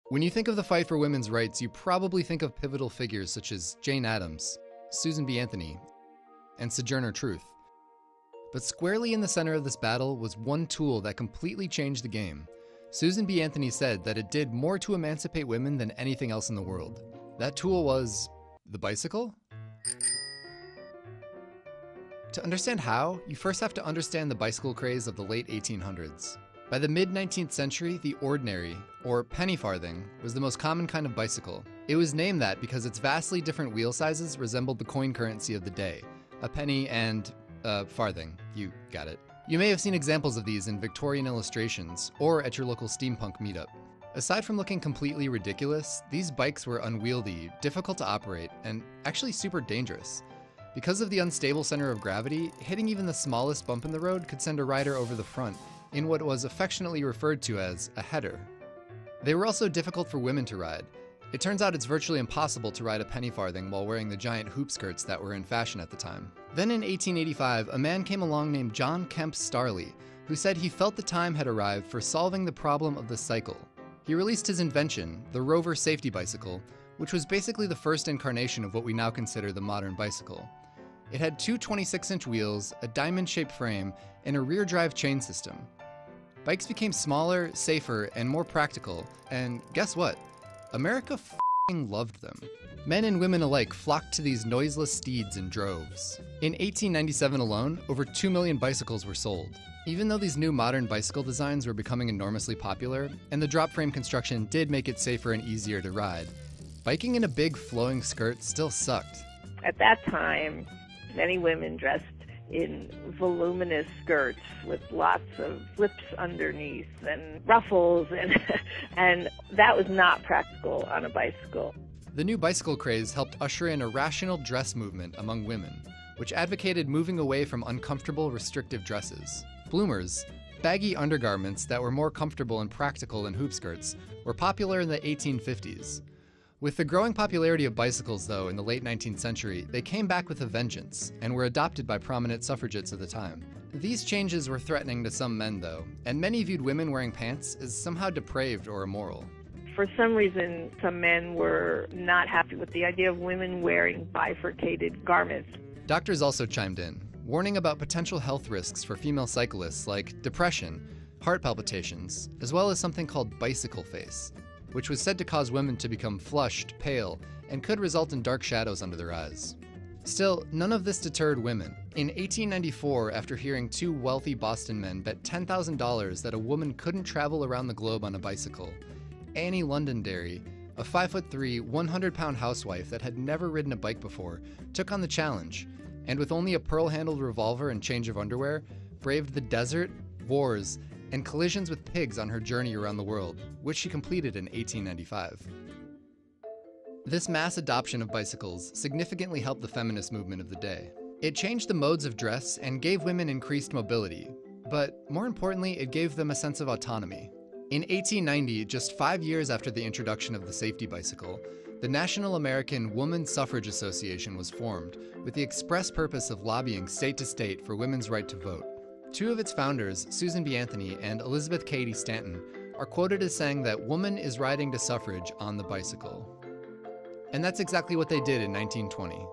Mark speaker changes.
Speaker 1: When you think of the fight for women's rights, you probably think of pivotal figures such as Jane Addams, Susan B. Anthony, and Sojourner Truth. But squarely in the center of this battle was one tool that completely changed the game. Susan B. Anthony said that it did more to emancipate women than anything else in the world. That tool was the bicycle? To understand how, you first have to understand the bicycle craze of the late 1800s. By the mid-19th century, the ordinary, or penny farthing, was the most common kind of bicycle. It was named that because its vastly different wheel sizes resembled the coin currency of the day, a penny and a farthing. You got it. You may have seen examples of these in Victorian illustrations, or at your local steampunk meetup. Aside from looking completely ridiculous, these bikes were unwieldy, difficult to operate, and actually super dangerous. Because of the unstable center of gravity, hitting even the smallest bump in the road could send a rider over the front, in what was affectionately referred to as a header. They were also difficult for women to ride. It turns out it's virtually impossible to ride a penny farthing while wearing the giant hoop skirts that were in fashion at the time. Then in 1885, a man came along named John Kemp Starley, who said he felt the time had arrived for solving the problem of the cycle. He released his invention, the Rover safety bicycle, which was basically the first incarnation of what we now consider the modern bicycle. It had two 26-inch wheels, a diamond-shaped frame, and a rear-drive chain system. Bikes became smaller, safer, and more practical, and guess what? America f***ing loved them. Men and women alike flocked to these noiseless steeds in droves. In 1897 alone, over 2 million bicycles were sold. Even though these new modern bicycle designs were becoming enormously popular, and the drop frame construction did make it safer and easier to ride, biking in a big flowing skirt still sucked.
Speaker 2: At that time, many women dressed in voluminous skirts with lots of flips underneath and ruffles, and that was not practical on a bicycle.
Speaker 1: The new bicycle craze helped usher in a rational dress movement among women, which advocated moving away from uncomfortable, restrictive dresses. Bloomers, baggy undergarments that were more comfortable and practical than hoop skirts, were popular in the 1850s. With the growing popularity of bicycles, though, in the late 19th century, they came back with a vengeance, and were adopted by prominent suffragettes of the time. These changes were threatening to some men, though, and many viewed women wearing pants as somehow depraved or immoral.
Speaker 2: For some reason, some men were not happy with the idea of women wearing bifurcated garments.
Speaker 1: Doctors also chimed in, warning about potential health risks for female cyclists like depression, heart palpitations, as well as something called bicycle face, which was said to cause women to become flushed, pale, and could result in dark shadows under their eyes. Still, none of this deterred women. In 1894, after hearing two wealthy Boston men bet $10,000 that a woman couldn't travel around the globe on a bicycle, Annie Londonderry, a 5'3", 100-pound housewife that had never ridden a bike before, took on the challenge, and with only a pearl-handled revolver and change of underwear, braved the desert, wars, and collisions with pigs on her journey around the world, which she completed in 1895. This mass adoption of bicycles significantly helped the feminist movement of the day. It changed the modes of dress and gave women increased mobility, but more importantly, it gave them a sense of autonomy. In 1890, just 5 years after the introduction of the safety bicycle, the National American Woman Suffrage Association was formed with the express purpose of lobbying state to state for women's right to vote. Two of its founders, Susan B. Anthony and Elizabeth Cady Stanton, are quoted as saying that woman is riding to suffrage on the bicycle. And that's exactly what they did in 1920.